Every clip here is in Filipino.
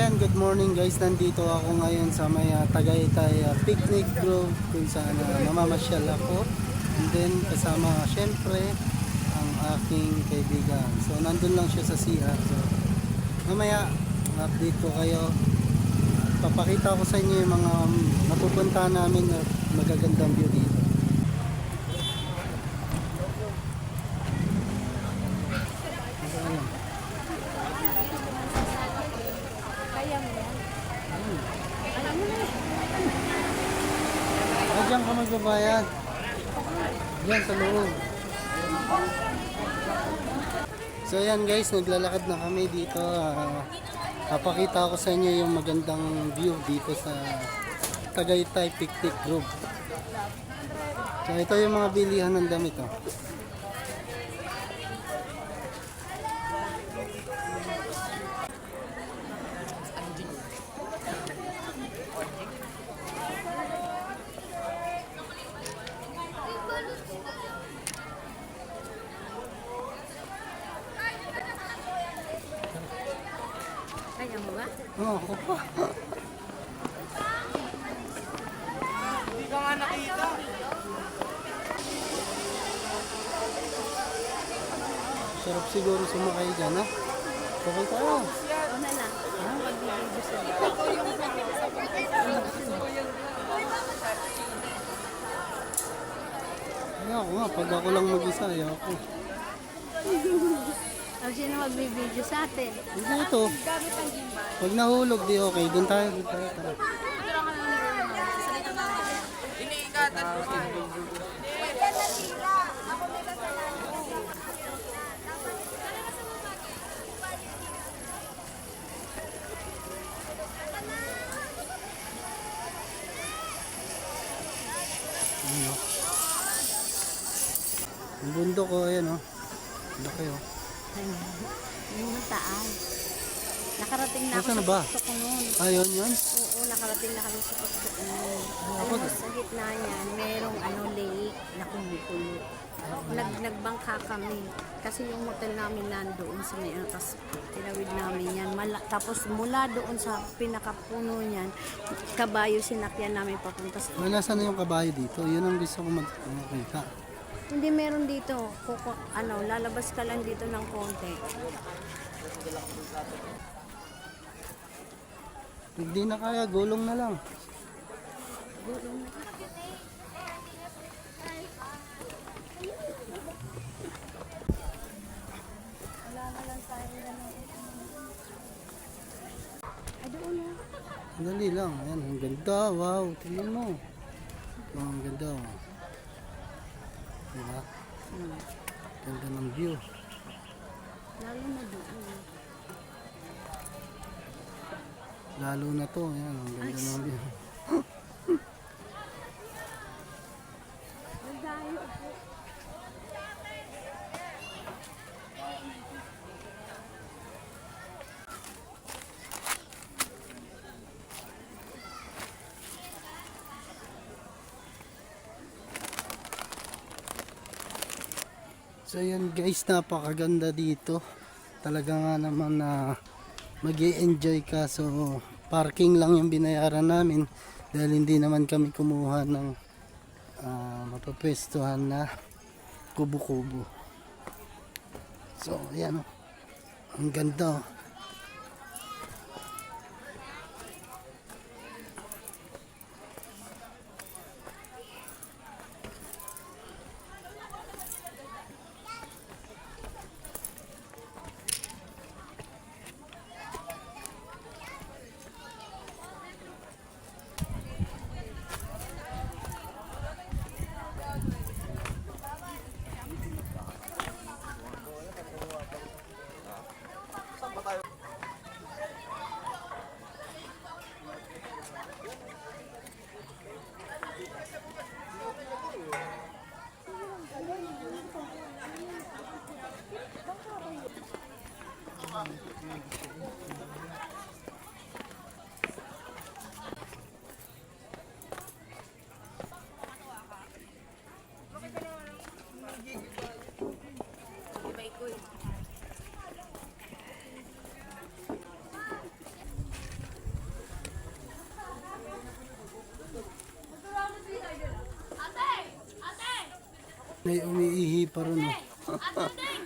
ayan, good morning guys. Nandito ako ngayon sa may Tagaytay Picnic Grove kung saan namamasyal ako. And then kasama syempre ang aking kaibigan. So nandun lang siya sa CR. So mamaya update ko kayo. Papakita ko sa inyo yung mga napupuntahan namin na magagandang view dito. Diyan ka magbabayad. Diyan sa loob. So ayan guys, naglalakad na kami dito. Papakita ko sa inyo yung magandang view dito sa Tagaytay Picnic Grove. So ito yung mga bilihan ng damit. Kaya mo ba? Oo, ako pa. Hindi ka nga nakita. Sarap siguro sumakay dyan, ha? Okay tayo. O na lang. Mag-video sa Ayoko nga, pag ako lang mag-isa, ayoko. O sino mag-video sa atin? Hindi ito. Pag nahulog, di okay. Doon tayo, tara. Iniikatan ko nga. Ang bundok ko, ayan o. Laki o. Yung taas. Nakarating na ako Nasaan sa na ba? tuktok ko noon. Ayun yun. Oo, nakarating na kami sa tuktok ko noon. Ako Alam mo, sa gitna niyan, merong lake na kumukulo. Nagbangka kami. Kasi yung hotel namin nandoon sa may tapos tinawid namin yan. Tapos mula doon sa pinakapuno niyan, kabayo sinakyan namin papunta sa... Nasaan na yung kabayo dito? Yun ang gusto ko makita. Hindi meron dito. Lalabas ka lang dito ng konti. Hindi na kaya, gulong na lang. Gulong na. Wala na lang tayo na. Ay, doon na. Dali lang. Ayan, ang ganda. Wow, tingnan mo. Wow, ang ganda. Diba? Ganda ng view. Lalo na doon. Lalo na to. Ayan, ang ganda ng view. Nagdayo po. So yan guys, napakaganda dito. Talaga nga naman na mag-i-enjoy ka. So parking lang yung binayaran namin dahil hindi naman kami kumuha ng mapapwestuhan na kubo-kubo. So yan, ang ganda. May umiihi pa rin oh.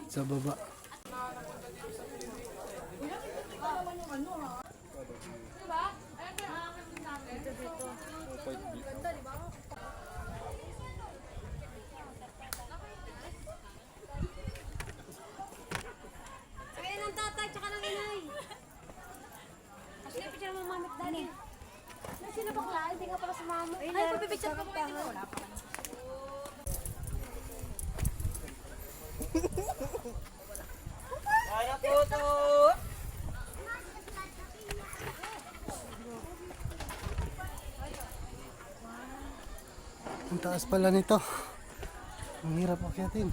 Sa baba. Kaya ng tatay, tsaka ng inay. Kasi picture mo mamit dali. Sino bakla? Hindi nga pala sa mama. Ay, papipicture ka mo kayo. Wala pa. Para photo! Ang taas pala nito. Ang hirap akyatin.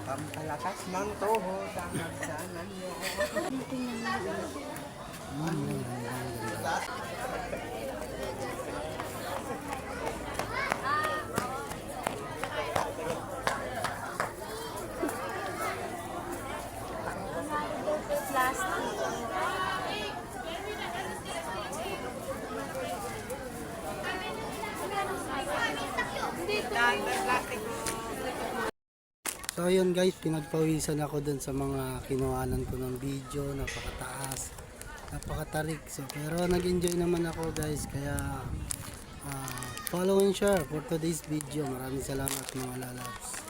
Pampalakas ng tuhod ang nagsanan niyo. So ayun guys, pinagpawisan ako dun sa mga kinuhanan ko ng video, napakataas, napakatarik. So pero nag-enjoy naman ako guys, kaya follow and share for today's video. Maraming salamat mga lalabs.